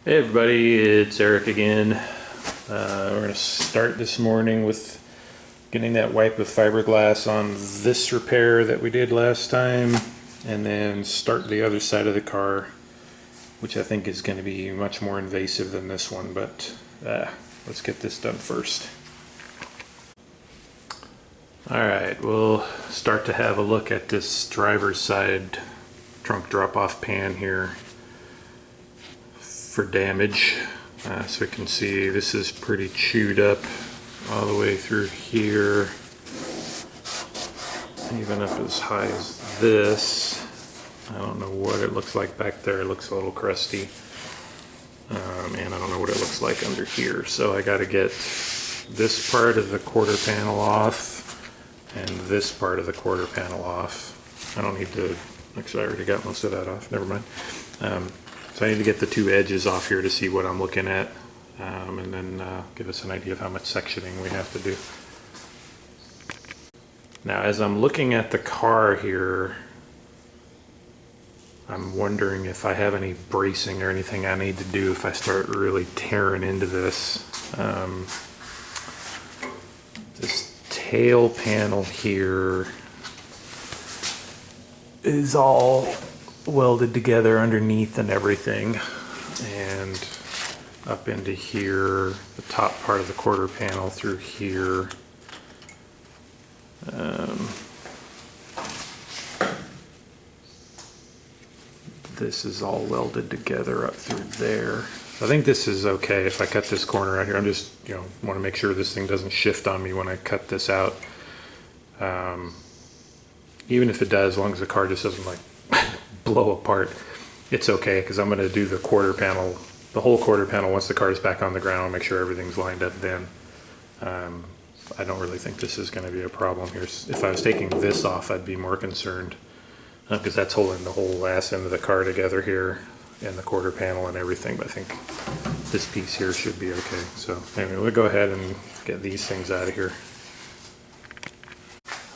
Hey everybody, it's Eric again. We're going to start this morning with getting that wipe with fiberglass on this repair that we did last time, and then start the other side of the car, which I think is going to be much more invasive than this one, but let's get this done first. Alright, we'll start to have a look at this driver's side trunk drop-off pan here for damage. So we can see this is pretty chewed up all the way through here, even up as high as this. I don't know what it looks like back there. It looks a little crusty, and I don't know what it looks like under here. So I got to get this part of the quarter panel off and this part of the quarter panel off. I don't need to, actually I already got most of that off, never mind. So I need to get the two edges off here to see what I'm looking at, and then give us an idea of how much sectioning we have to do. Now as I'm looking at the car here, I'm wondering if I have any bracing or anything I need to do if I start really tearing into this. This tail panel here is all welded together underneath and everything, and up into here, the top part of the quarter panel through here. This is all welded together up through there. I think this is okay if I cut this corner out here. I'm just, want to make sure this thing doesn't shift on me when I cut this out. Even if it does, as long as the car just doesn't like blow apart, it's okay, because I'm going to do the quarter panel, the whole quarter panel, once the car is back on the ground. I'll make sure everything's lined up then. I don't really think this is going to be a problem here. If I was taking this off, I'd be more concerned, because that's holding the whole ass end of the car together here, and the quarter panel and everything. But I think this piece here should be okay. So anyway, we'll go ahead and get these things out of here.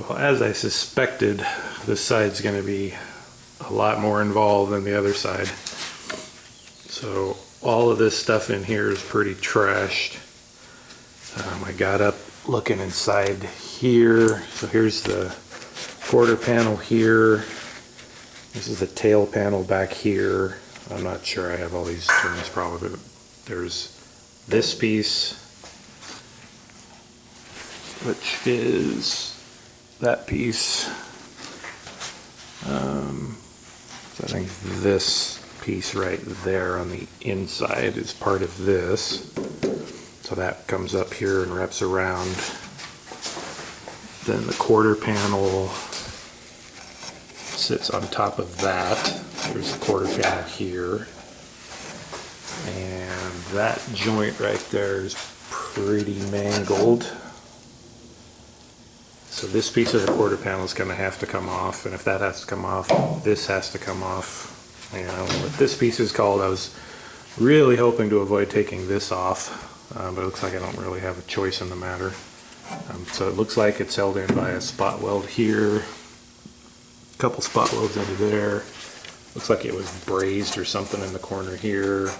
Well, as I suspected, this side's going to be a lot more involved than the other side. So all of this stuff in here is pretty trashed. I got up looking inside here. So here's the quarter panel here. This is the tail panel back here. I'm not sure I have all these terms probably, but there's this piece, which is that piece. So I think this piece right there on the inside is part of this. So that comes up here and wraps around. Then the quarter panel sits on top of that. There's the quarter panel here. And that joint right there is pretty mangled. So this piece of the quarter panel is going to have to come off, and if that has to come off, this has to come off. And I don't know what this piece is called. I was really hoping to avoid taking this off, but it looks like I don't really have a choice in the matter. So it looks like it's held in by a spot weld here, a couple spot welds under there. Looks like it was brazed or something in the corner here,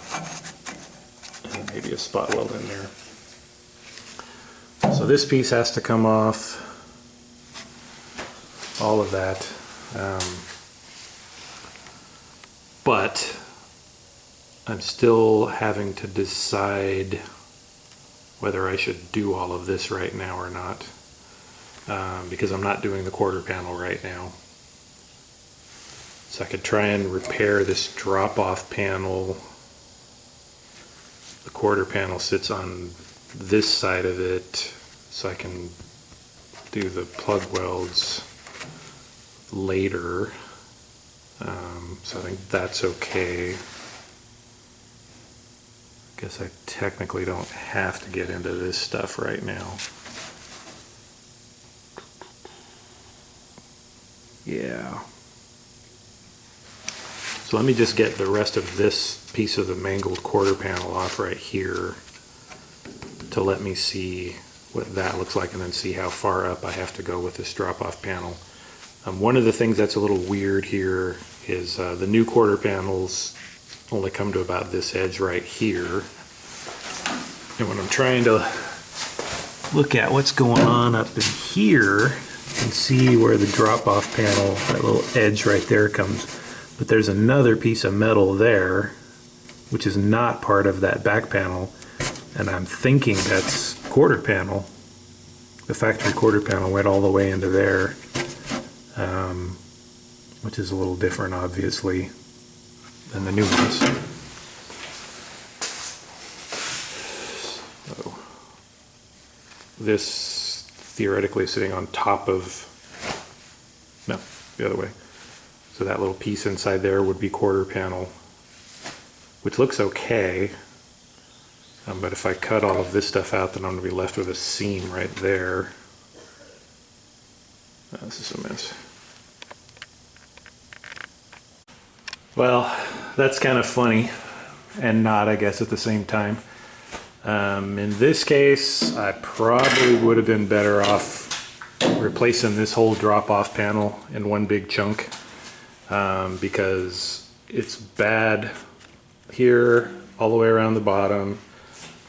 and maybe a spot weld in there. So this piece has to come off. All of that, but I'm still having to decide whether I should do all of this right now or not, because I'm not doing the quarter panel right now. So I could try and repair this drop-off panel. The quarter panel sits on this side of it, so I can do the plug welds later. So I think that's okay. I guess I technically don't have to get into this stuff right now. Yeah. So let me just get the rest of this piece of the mangled quarter panel off right here to let me see what that looks like, and then see how far up I have to go with this drop-off panel. One of the things that's a little weird here is the new quarter panels only come to about this edge right here. And when I'm trying to look at what's going on up in here, you can see where the drop-off panel, that little edge right there comes. But there's another piece of metal there, which is not part of that back panel. And I'm thinking that's quarter panel. The factory quarter panel went all the way into there, which is a little different, obviously, than the new ones. So this theoretically is sitting on top of, no, the other way. So that little piece inside there would be quarter panel, which looks okay. But if I cut all of this stuff out, then I'm going to be left with a seam right there. Oh, this is a mess. Well, that's kind of funny and not, I guess, at the same time. In this case, I probably would have been better off replacing this whole drop-off panel in one big chunk, because it's bad here, all the way around the bottom,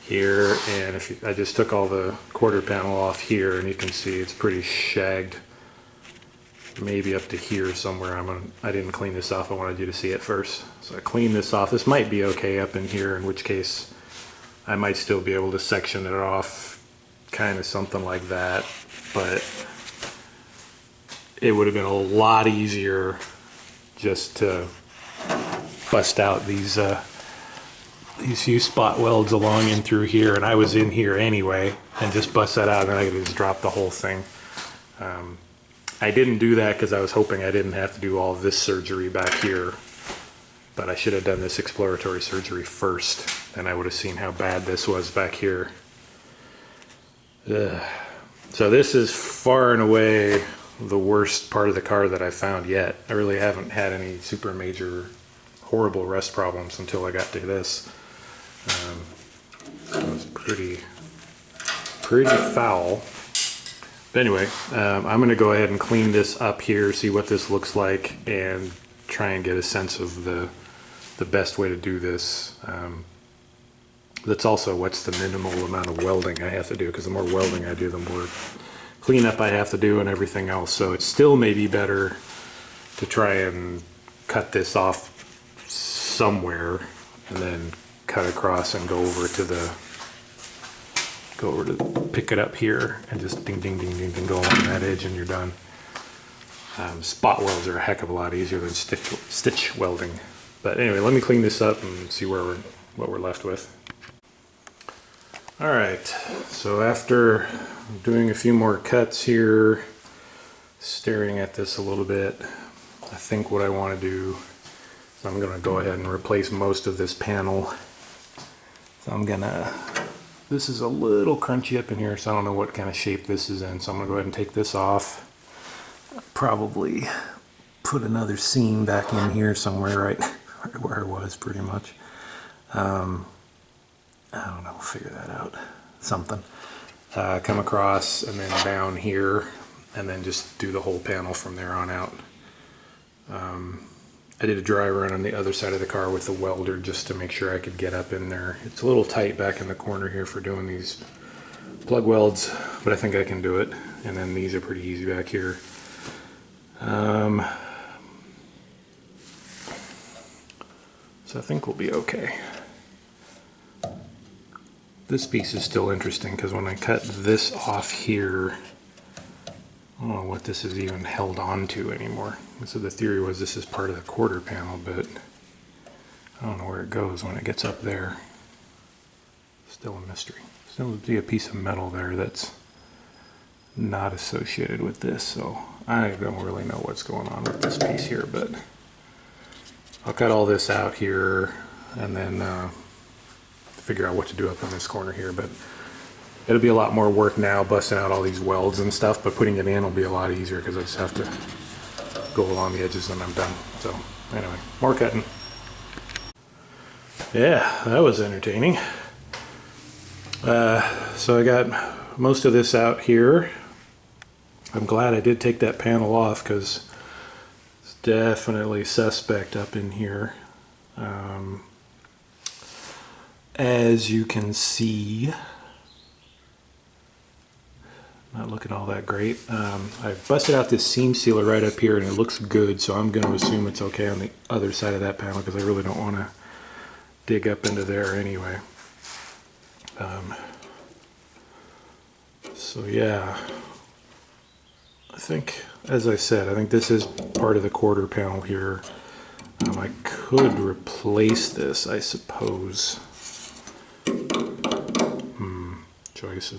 here, and I just took all the quarter panel off here, and you can see it's pretty shagged. Maybe up to here somewhere. I didn't clean this off. I wanted you to see it first. So I cleaned this off. This might be okay up in here, in which case I might still be able to section it off, kind of something like that. But it would have been a lot easier just to bust out these few spot welds along in through here, and I was in here anyway, and just bust that out, and then I could just drop the whole thing. I didn't do that because I was hoping I didn't have to do all this surgery back here, but I should have done this exploratory surgery first, and I would have seen how bad this was back here. Ugh. So this is far and away the worst part of the car that I found yet. I really haven't had any super major horrible rust problems until I got to this. So it's pretty foul. But anyway, I'm going to go ahead and clean this up here, see what this looks like, and try and get a sense of the best way to do this. That's also what's the minimal amount of welding I have to do, because the more welding I do, the more cleanup I have to do and everything else. So it still may be better to try and cut this off somewhere and then cut across and go over to pick it up here and just ding ding ding ding ding, go along that edge, and you're done. Spot welds are a heck of a lot easier than stitch welding. But anyway, let me clean this up and see what we're left with. All right, so after doing a few more cuts here, staring at this a little bit, I think what I want to do is I'm going to go ahead and replace most of this panel. So this is a little crunchy up in here, so I don't know what kind of shape this is in. So I'm going to go ahead and take this off. Probably put another seam back in here somewhere, right where it was, pretty much. I don't know, we'll figure that out. Something. Come across and then down here, and then just do the whole panel from there on out. I did a dry run on the other side of the car with the welder just to make sure I could get up in there. It's a little tight back in the corner here for doing these plug welds, but I think I can do it. And then these are pretty easy back here. So I think we'll be okay. This piece is still interesting because when I cut this off here, I don't know what this is even held on to anymore. So the theory was this is part of the quarter panel, but I don't know where it goes when it gets up there. Still a mystery. Still would be a piece of metal there that's not associated with this, so I don't really know what's going on with this piece here, but I'll cut all this out here and then figure out what to do up in this corner here. But it'll be a lot more work now busting out all these welds and stuff, but putting it in will be a lot easier because I just have to go along the edges and I'm done. So anyway, more cutting. Yeah, that was entertaining. So I got most of this out here. I'm glad I did take that panel off because it's definitely suspect up in here. as you can see, not looking all that great. I busted out this seam sealer right up here and it looks good, so I'm going to assume it's okay on the other side of that panel because I really don't want to dig up into there anyway. So yeah, I think, as I said, I think this is part of the quarter panel here. I could replace this, I suppose.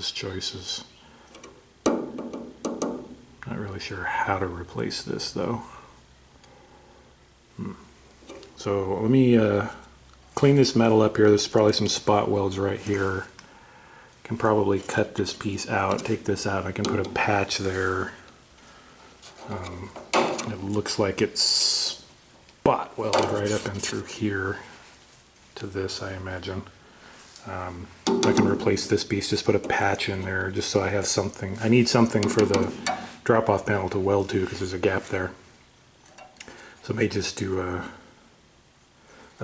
Choices. Not really sure how to replace this though. So let me clean this metal up here. There's probably some spot welds right here. Can probably cut this piece out, take this out. I can put a patch there. It looks like it's spot welded right up and through here to this, I imagine. I can replace this piece, just put a patch in there just so I have something. I need something for the drop-off panel to weld to because there's a gap there. So I may just do a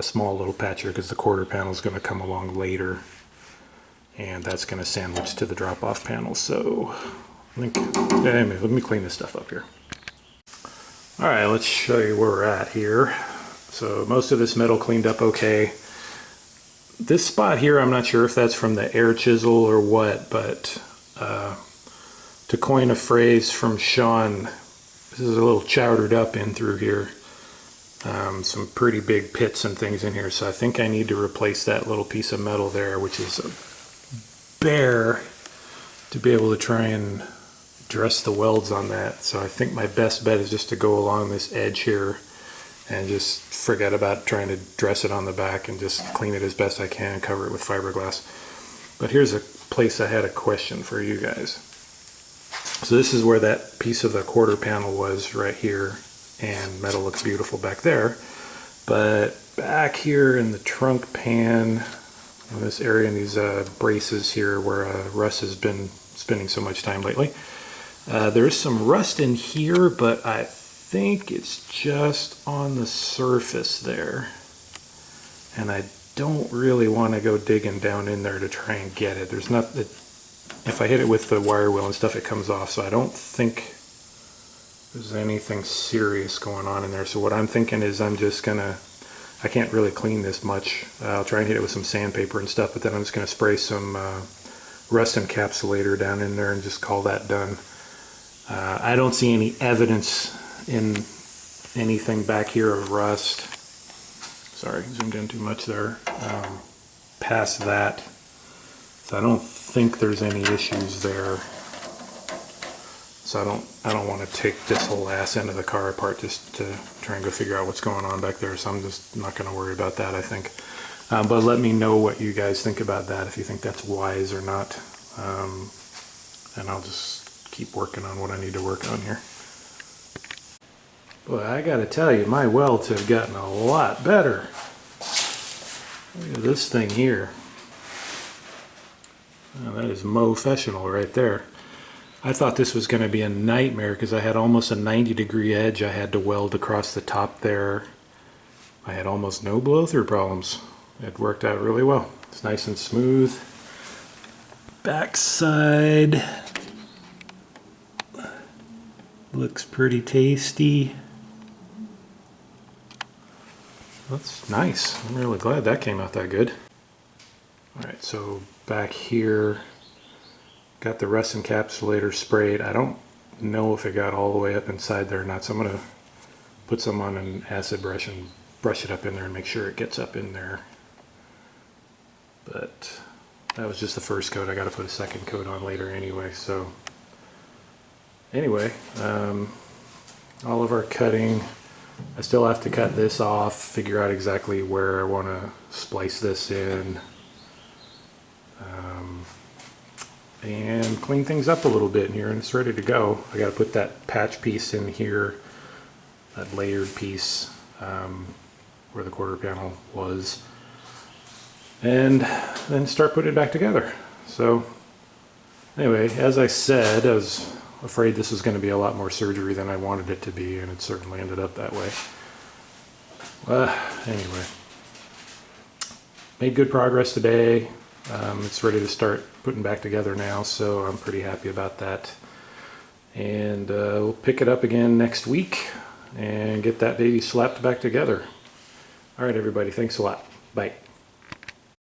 small little patch here because the quarter panel is going to come along later. And that's going to sandwich to the drop-off panel. So I think, anyway, let me clean this stuff up here. All right, let's show you where we're at here. So most of this metal cleaned up okay. This spot here, I'm not sure if that's from the air chisel or what, but to coin a phrase from Sean, this is a little chowdered up in through here. Some pretty big pits and things in here, so I think I need to replace that little piece of metal there, which is a bear, to be able to try and dress the welds on that. So I think my best bet is just to go along this edge here and just forget about trying to dress it on the back and just clean it as best I can and cover it with fiberglass. But here's a place I had a question for you guys. So this is where that piece of the quarter panel was right here, and metal looks beautiful back there. But back here in the trunk pan, in this area, in these braces here where Russ has been spending so much time lately, there's some rust in here, but I think it's just on the surface there, and I don't really want to go digging down in there to try and get it. There's not, if I hit it with the wire wheel and stuff, it comes off, so I don't think there's anything serious going on in there. So what I'm thinking is I'm just gonna, I can't really clean this much. I'll try and hit it with some sandpaper and stuff, but then I'm just gonna spray some rust encapsulator down in there and just call that done. I don't see any evidence in anything back here of rust. Sorry, zoomed in too much there. Past that, so I don't think there's any issues there. So I don't want to take this whole ass end of the car apart just to try and go figure out what's going on back there. So I'm just not going to worry about that, I think. But let me know what you guys think about that, if you think that's wise or not. And I'll just keep working on what I need to work on here. Boy, I gotta tell you, my welds have gotten a lot better. Look at this thing here. Oh, that is mo-fessional right there. I thought this was going to be a nightmare because I had almost a 90-degree edge I had to weld across the top there. I had almost no blow-through problems. It worked out really well. It's nice and smooth. Backside looks pretty tasty. That's nice. I'm really glad that came out that good. Alright, so back here, got the rust encapsulator sprayed. I don't know if it got all the way up inside there or not, so I'm going to put some on an acid brush and brush it up in there and make sure it gets up in there. But that was just the first coat. I got to put a second coat on later anyway. So anyway, all of our cutting, I still have to cut this off, figure out exactly where I want to splice this in, and clean things up a little bit in here, and it's ready to go. I got to put that patch piece in here, that layered piece where the quarter panel was, and then start putting it back together. So anyway, as I said, I was afraid this was going to be a lot more surgery than I wanted it to be, and it certainly ended up that way. Anyway, made good progress today. It's ready to start putting back together now, so I'm pretty happy about that. And we'll pick it up again next week and get that baby slapped back together. All right, everybody, thanks a lot. Bye.